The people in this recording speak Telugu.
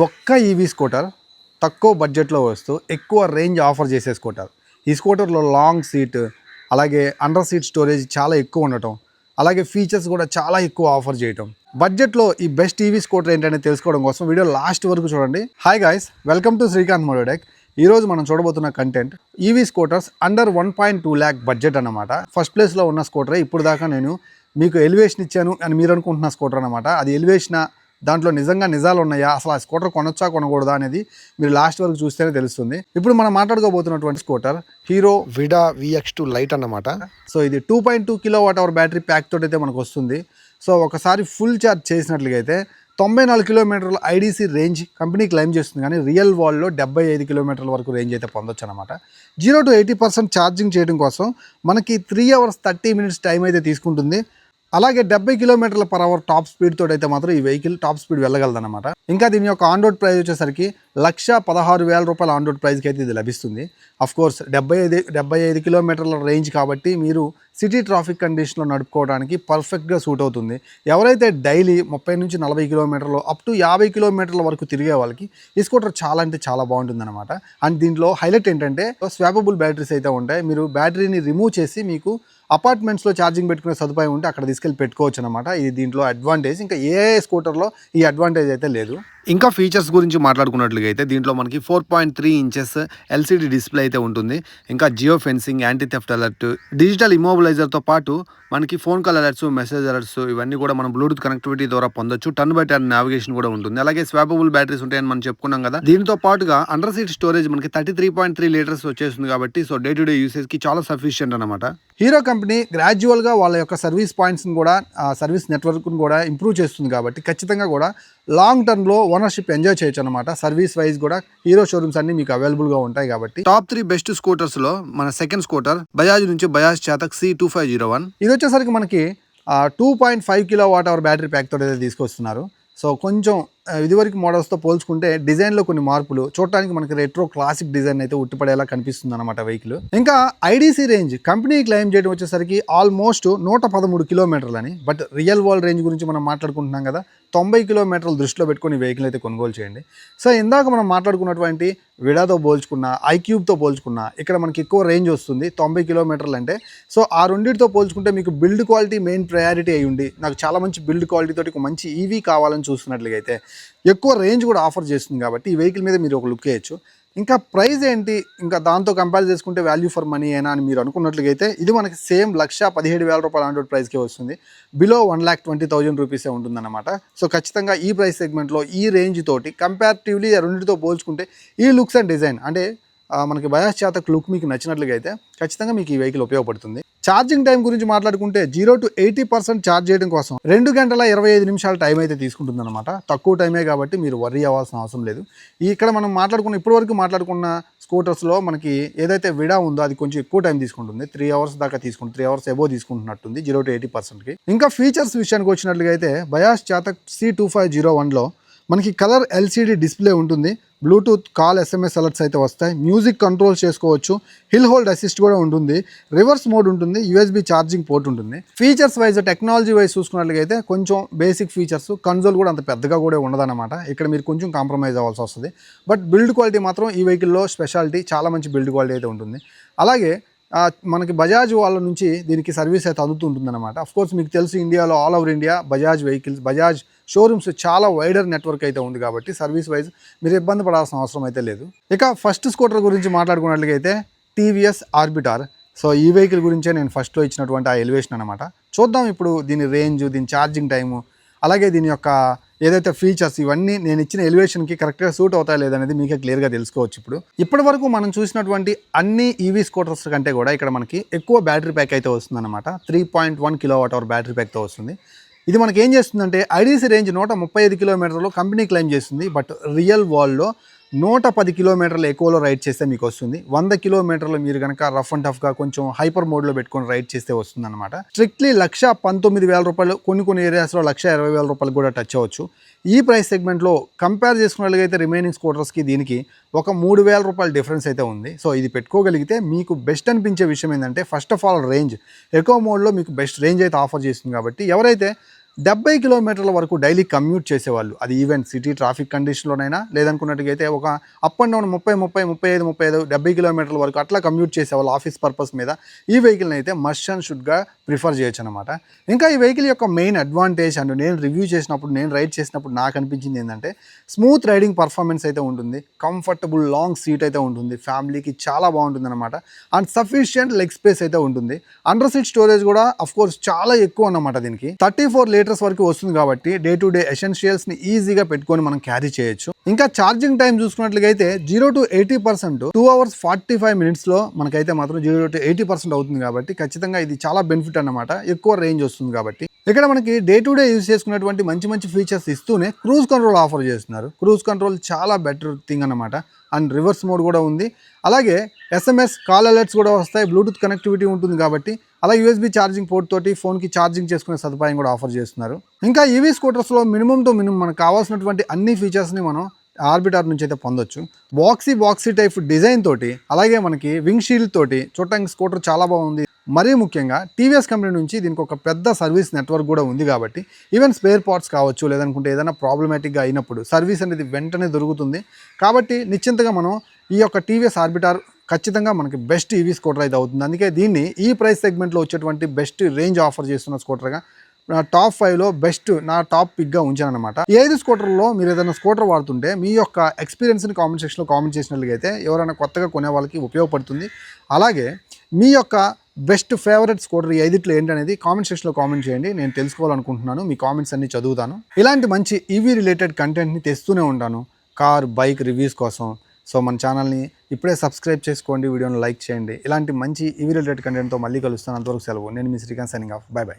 ఒక్క ఈవీ స్కూటర్ తక్కువ బడ్జెట్లో వస్తూ ఎక్కువ రేంజ్ ఆఫర్ చేసే స్కూటర్. ఈ స్కూటర్లో లాంగ్ సీట్, అలాగే అండర్ సీట్ స్టోరేజ్ చాలా ఎక్కువ ఉండటం, అలాగే ఫీచర్స్ కూడా చాలా ఎక్కువ ఆఫర్ చేయటం. బడ్జెట్లో ఈ బెస్ట్ ఈవీ స్కూటర్ ఏంటనేది తెలుసుకోవడం కోసం వీడియో లాస్ట్ వరకు చూడండి. Hi guys, welcome to Srikanth Mototech. ఈరోజు మనం చూడబోతున్న content EV scooters under 1.2 lakh budget అన్నమాట. ఫస్ట్ ప్లేస్లో ఉన్న స్కూటరే ఇప్పుడు దాకా నేను మీకు ఎలివేషన్ ఇచ్చాను అని మీరు అనుకుంటున్న స్కూటర్ అనమాట. అది ఎలివేషన్, దాంట్లో నిజంగా నిజాలు ఉన్నాయా, అసలు ఆ స్కూటర్ కొనొచ్చా కొనకూడదా అనేది మీరు లాస్ట్ వరకు చూస్తేనే తెలుస్తుంది. ఇప్పుడు మనం మాట్లాడుకోబోతున్నటువంటి స్కూటర్ హీరో విడా VX2 లైట్ అన్నమాట. సో ఇది 2.2 kWh బ్యాటరీ ప్యాక్ తోటి అయితే మనకు వస్తుంది. సో ఒకసారి ఫుల్ ఛార్జ్ చేసినట్లుగా అయితే 94 కిలోమీటర్ల ఐడీసీ రేంజ్ కంపెనీ క్లెయిమ్ చేస్తుంది, కానీ రియల్ వరల్డ్లో 75 కిలోమీటర్ల వరకు రేంజ్ అయితే పొందొచ్చు అనమాట. 0 to 80% ఛార్జింగ్ చేయడం కోసం మనకి 3 hours 30 minutes టైం అయితే తీసుకుంటుంది. అలాగే 70 km/h టాప్ స్పీడ్ తోటి అయితే మాత్రం ఈ వెహికల్ టాప్ స్పీడ్ వెళ్ళగలదన్నమాట. ఇంకా దీని యొక్క ఆన్ రోడ్ ప్రైస్ వచ్చేసరికి 1,16,000 రూపాయల ఆన్ రోడ్ ప్రైస్కి అయితే ఇది లభిస్తుంది. అఫ్ కోర్స్ 75 కిలోమీటర్ల రేంజ్ కాబట్టి మీరు సిటీ ట్రాఫిక్ కండిషన్లో నడుపుకోవడానికి పర్ఫెక్ట్గా సూట్ అవుతుంది. ఎవరైతే డైలీ 30 నుంచి 40 కిలోమీటర్లు అప్ టు 50 కిలోమీటర్ల వరకు తిరిగే వాళ్ళకి ఈ స్కూటర్ చాలా అంటే చాలా బాగుంటుంది అనమాట. అండ్ దీంట్లో హైలైట్ ఏంటంటే స్వాపబుల్ బ్యాటరీస్ అయితే ఉంటాయి. మీరు బ్యాటరీని రిమూవ్ చేసి మీకు అపార్ట్మెంట్స్లో ఛార్జింగ్ పెట్టుకునే సదుపాయం ఉంటే అక్కడ తీసుకెళ్ళి పెట్టుకోవచ్చు అనమాట. ఇది దీంట్లో అడ్వాంటేజ్. ఇంకా ఏ స్కూటర్లో ఈ అడ్వాంటేజ్ అయితే లేదు. ఇంకా ఫీచర్స్ గురించి మాట్లాడుకున్నట్లుగా అయితే దీంట్లో మనకి 4.3 inches LCD డిస్ప్లే అయితే ఉంటుంది. ఇంకా geo fencing, anti theft alert, digital ఇమోబిలైజర్తో పాటు మనకి phone call alerts, message alerts ఇవన్నీ కూడా మనం బ్లూటూత్ కనెక్టివిటీ ద్వారా పొందొచ్చు. టర్న్ బై టర్న్ నావిగేషన్ కూడా ఉంటుంది. అలాగే స్వాపబుల్ బ్యాటరీస్ ఉంటాయని మనం చెప్పుకున్నాం కదా. దీంతో పాటుగా అండర్ సీట్ స్టోరేజ్ మనకి 33.3 లీటర్స్ వచ్చేస్తుంది కాబట్టి సో డే టు డే యూసేజ్కి చాలా సఫిషియంట్ అనమాట. హీరో కంపెనీ గ్రాడ్యువల్గా వాళ్ళ యొక్క సర్వీస్ పాయింట్స్ని కూడా సర్వీస్ నెట్వర్క్ని కూడా ఇంప్రూవ్ చేస్తుంది కాబట్టి ఖచ్చితంగా కూడా లాంగ్ టర్మ్లో ఓనర్షిప్ ఎంజాయ్ చేయొచ్చు అనమాట. సర్వీస్ వైజ్ కూడా హీరో షోరూమ్స్ అన్ని మీకు అవైలబుల్గా ఉంటాయి కాబట్టి. టాప్ 3 బెస్ట్ స్కూటర్స్లో మన సెకండ్ స్కూటర్ బజాజ్ నుంచి బజాజ్ చేతక్ C2501. ఇది వచ్చేసరికి మనకి 2.5 kWh బ్యాటరీ ప్యాక్ తోటి అయితే తీసుకొస్తున్నారు. సో కొంచెం ఇదివరకు మోడల్స్తో పోల్చుకుంటే డిజైన్లో కొన్ని మార్పులు, చూడటానికి మనకి రెట్రో క్లాసిక్ డిజైన్ అయితే ఉట్టిపడేలా కనిపిస్తుంది అనమాట వెహికల్. ఇంకా ఐడీసీ రేంజ్ కంపెనీ క్లెయిమ్ చేయడం వచ్చేసరికి ఆల్మోస్ట్ 113 కిలోమీటర్లని. బట్ రియల్ వరల్డ్ రేంజ్ గురించి మనం మాట్లాడుకుంటున్నాం కదా, 90 కిలోమీటర్లు దృష్టిలో పెట్టుకుని వెహికల్ అయితే కొనుగోలు చేయండి. సో ఇందాక మనం మాట్లాడుకున్నటువంటి విడాతో పోల్చుకున్న, ఐక్యూబ్తో పోల్చుకున్న ఇక్కడ మనకి ఎక్కువ రేంజ్ వస్తుంది 90 కిలోమీటర్లు అంటే. సో ఆ రెండింటితో పోల్చుకుంటే మీకు బిల్డ్ క్వాలిటీ మెయిన్ ప్రయారిటీ అయి ఉండి, నాకు చాలా మంచి బిల్డ్ క్వాలిటీ తోటి ఒక మంచి ఈవీ కావాలని చూస్తున్నట్లుగా అయితే ఎక్కువ రేంజ్ కూడా ఆఫర్ చేస్తుంది కాబట్టి ఈ వెహికల్ మీద మీరు ఒక లుక్ వేయచ్చు. ఇంకా ప్రైస్ ఏంటి, ఇంకా దాంతో కంపేర్ చేసుకుంటే వాల్యూ ఫర్ మనీ అయినా అని మీరు అనుకున్నట్లుగా అయితే ఇది మనకి సేమ్ 1,17,000 రూపాయల ఆన్ రోడ్ ప్రైస్కే వస్తుంది. బిలో 1,20,000 రూపీసే ఉంటుందన్నమాట. సో ఖచ్చితంగా ఈ ప్రైస్ సెగ్మెంట్లో ఈ రేంజ్ తోటి కంపారిటివ్లీ రెండింటితో పోల్చుకుంటే ఈ లుక్స్ అండ్ డిజైన్ అంటే మనకి బజాజ్ చేతక్ లుక్ మీకు నచ్చినట్లుగా అయితే ఖచ్చితంగా మీకు ఈ వెహికల్ ఉపయోగపడుతుంది. ఛార్జింగ్ టైం గురించి మాట్లాడుకుంటే 0 to 80% ఛార్జ్ చేయడం కోసం 2 గంటల 25 నిమిషాల టైం అయితే తీసుకుంటుంది అనమాట. తక్కువ టైమే కాబట్టి మీరు వర్రీ అవ్వాల్సిన అవసరం లేదు. ఇక్కడ మనం ఇప్పటివరకు మాట్లాడుకున్న స్కూటర్స్లో మనకి ఏదైతే విడా ఉందో అది కొంచెం ఎక్కువ టైం తీసుకుంటుంది. 3 hours దాకా తీసుకుంటుంది, 3 hours ఎబో తీసుకుంటున్నట్టుంది 0 to 80%కి. ఇంకా ఫీచర్స్ విషయానికి వచ్చినట్లుగా అయితే బజాజ్ చేతక్ C2501లో మనకి కలర్ LCD డిస్ప్లే ఉంటుంది. బ్లూటూత్ కాల్ SMS అలర్ట్స్ అయితే వస్తాయి. మ్యూజిక్ కంట్రోల్స్ చేసుకోవచ్చు. హిల్ హోల్డ్ అసిస్ట్ కూడా ఉంటుంది. రివర్స్ మోడ్ ఉంటుంది. USB ఛార్జింగ్ పోర్ట్ ఉంటుంది. ఫీచర్స్ వైజ్, టెక్నాలజీ వైజ్ చూసుకున్నట్లయితే కొంచెం బేసిక్ ఫీచర్స్, కన్సోల్ కూడా అంత పెద్దగా కూడా ఉండదన్నమాట. ఇక్కడ మీరు కొంచెం కాంప్రమైజ్ అవ్వాల్సి వస్తుంది. బట్ బిల్డ్ క్వాలిటీ మాత్రం ఈ వెహికల్లో స్పెషాలిటీ, చాలా మంచి బిల్డ్ క్వాలిటీ అయితే ఉంటుంది. అలాగే మనకి బజాజ్ వాళ్ళ నుంచి దీనికి సర్వీస్ అయితే అందుతుంటుంది అనమాట. అఫ్కోర్స్ మీకు తెలుసు ఇండియాలో all over India Bajaj vehicles, Bajaj showrooms చాలా వైడర్ నెట్వర్క్ అయితే ఉంది కాబట్టి సర్వీస్ వైజ్ మీరు ఇబ్బంది పడాల్సిన అవసరం అయితే లేదు. ఇక ఫస్ట్ స్కూటర్ గురించి మాట్లాడుకున్నట్లుగా అయితే TVS ఆర్బిటార్. సో ఈ వెహికల్ గురించే నేను ఫస్ట్లో ఇచ్చినటువంటి ఆ ఎలివేషన్ అనమాట. చూద్దాం ఇప్పుడు దీని రేంజ్, దీని ఛార్జింగ్ టైము, అలాగే దీని యొక్క ఏదైతే ఫీచర్స్ ఇవన్నీ నేను ఇచ్చిన ఎలివేషన్కి కరెక్ట్గా సూట్ అవుతాయి లేదనేది మీకే క్లియర్గా తెలుసుకోవచ్చు. ఇప్పటి వరకు మనం చూసినటువంటి అన్ని ఈవీ స్కూటర్స్ కంటే కూడా ఇక్కడ మనకి ఎక్కువ బ్యాటరీ ప్యాక్ అయితే వస్తుందన్నమాట. 3.1 kWh బ్యాటరీ ప్యాక్తో వస్తుంది. ఇది మనకి ఏం చేస్తుందంటే ఐడీసీ రేంజ్ 135 కిలోమీటర్లు కంపెనీ క్లెయిమ్ చేస్తుంది. బట్ రియల్ వరల్డ్లో 110 కిలోమీటర్లు ఎక్కువలో రైడ్ చేస్తే మీకు వస్తుంది. 100 కిలోమీటర్లు మీరు కనుక రఫ్ అండ్ టఫ్గా కొంచెం హైపర్ మోడ్లో పెట్టుకొని రైడ్ చేస్తే వస్తుంది అనమాట. స్ట్రిక్ట్లీ 1,19,000 రూపాయలు, కొన్ని ఏరియాస్లో 1,20,000 రూపాయలు కూడా టచ్ అవ్వచ్చు. ఈ ప్రైస్ సెగ్మెంట్లో కంపేర్ చేసుకున్నట్లయితే రిమైనింగ్ స్కూటర్స్కి దీనికి ఒక 3,000 రూపాయల డిఫరెన్స్ అయితే ఉంది. సో ఇది పెట్టుకోగలిగితే మీకు బెస్ట్ అనిపించే విషయం ఏంటంటే first of all range, eco మోడ్లో మీకు బెస్ట్ రేంజ్ అయితే ఆఫర్ చేస్తుంది కాబట్టి ఎవరైతే 70 కిలోమీటర్ల వరకు డైలీ కమ్యూట్ చేసేవాళ్ళు. అది ఈవెన్ సిటీ ట్రాఫిక్ కండిషన్‌లోనైనా లేదనుకున్నట్టుగైతే ఒక అప్ అండ్ డౌన్ 70 కిలోమీటర్ల వరకు అట్లా కమ్యూట్ చేసేవాళ్ళు ఆఫీస్ పర్పస్ మీద. ఈ వెహికల్‌ని అయితే మస్ట్ అండ్ షుడ్‌గా ప్రిఫర్ చేయొచ్చనమాట. ఇంకా ఈ వెహికల్ యొక్క మెయిన్ అడ్వాంటేజ్ అండ్ నేను రివ్యూ చేసినప్పుడు, నేను రైడ్ చేసినప్పుడు నాకు అనిపించింది ఏందంటే స్మూత్ రైడింగ్ పర్ఫార్మెన్స్ అయితే ఉంటుంది. కంఫర్టబుల్ లాంగ్ సీట్ అయితే ఉంటుంది. ఫ్యామిలీకి చాలా బాగుంటుందన్నమాట. అండ్ సఫిషియంట్ లెగ్ స్పేస్ అయితే ఉంటుంది. అండర్ సీట్ స్టోరేజ్ కూడా అఫ్కోర్స్ చాలా ఎక్కువ అన్నమాట. దీనికి 34 లీటర్స్ వరకు వస్తుంది కాబట్టి డే టు డే ఎసెన్షియల్స్ని ఈజీగా పెట్టుకొని మనం క్యారీ చేయొచ్చు. ఇంకా ఛార్జింగ్ టైం చూసుకున్నట్లయితే 0 to 80% 2 hours 45 minutesలో మనకైతే మాత్రం 0 to 80% అవుతుంది కాబట్టి ఖచ్చితంగా ఇది చాలా బెనిఫిట్ అన్నమాట. ఎక్కువ రేంజ్ వస్తుంది కాబట్టి. ఇక్కడ మనకి డే టు డే యూజ్ చేసుకున్నటువంటి మంచి మంచి ఫీచర్స్ ఇస్తూనే క్రూజ్ కంట్రోల్ ఆఫర్ చేస్తున్నారు. క్రూజ్ కంట్రోల్ చాలా బెటర్ థింగ్ అన్నమాట. అండ్ రివర్స్ మోడ్ కూడా ఉంది. అలాగే SMS కాల్ అలర్ట్స్ కూడా వస్తాయి. బ్లూటూత్ కనెక్టివిటీ ఉంటుంది కాబట్టి అలా USB ఛార్జింగ్ పోర్ట్ తోటి ఫోన్కి ఛార్జింగ్ చేసుకునే సదుపాయం కూడా ఆఫర్ చేస్తున్నారు. ఇంకా ఈవీ స్కూటర్స్లో మినిమం మనకు కావాల్సినటువంటి అన్ని ఫీచర్స్ని మనం ఆర్బిటార్ నుంచి అయితే పొందొచ్చు. బాక్సీ టైప్ డిజైన్ తోటి అలాగే మనకి వింగ్ షీల్డ్ తోటి చూడటానికి స్కూటర్ చాలా బాగుంది. మరీ ముఖ్యంగా టీవీఎస్ కంపెనీ నుంచి దీనికి ఒక పెద్ద సర్వీస్ నెట్వర్క్ కూడా ఉంది కాబట్టి ఈవెన్ స్పేర్ పార్ట్స్ కావచ్చు లేదనుకుంటే ఏదైనా ప్రాబ్లమాటిక్గా అయినప్పుడు సర్వీస్ అనేది వెంటనే దొరుకుతుంది. కాబట్టి నిశ్చింతగా మనం ఈ యొక్క టీవీఎస్ ఆర్బిటార్ ఖచ్చితంగా మనకి బెస్ట్ ఈవీ స్కూటర్ అయితే అవుతుంది. అందుకే దీన్ని ఈ ప్రైస్ సెగ్మెంట్లో వచ్చేటువంటి బెస్ట్ రేంజ్ ఆఫర్ చేస్తున్న స్కూటర్గా నా టాప్ 5లో బెస్ట్ నా టాప్ పిక్గా ఉంచాను అనమాట. ఈ 5 స్కూటర్లో మీరు ఏదైనా స్కూటర్ వాడుతుంటే మీ యొక్క ఎక్స్పీరియన్స్ని కామెంట్ సెక్షన్లో కామెంట్ చేసినట్లయితే ఎవరైనా కొత్తగా కొనే వాళ్ళకి ఉపయోగపడుతుంది. అలాగే మీ యొక్క బెస్ట్ ఫేవరెట్ స్కూటర్ ఈ 5 ఏంటనేది కామెంట్ సెక్షన్లో కామెంట్ చేయండి. నేను తెలుసుకోవాలనుకుంటున్నాను. మీ కామెంట్స్ అన్ని చదువుతాను. ఇలాంటి మంచి ఈవీ రిలేటెడ్ కంటెంట్ని తెస్తూనే ఉంటాను కార్ బైక్ రివ్యూస్ కోసం. సో మన ఛానల్ని ఇప్పుడే సబ్స్క్రైబ్ చేసుకోండి, వీడియోని లైక్ చేయండి. ఇలాంటి మంచి ఈవీ రిలేటెడ్ కంటెంట్తో మళ్ళీ కలుస్తాను. అంతవరకు సెలవు. నేను మీ Srikanth signing off. Bye by.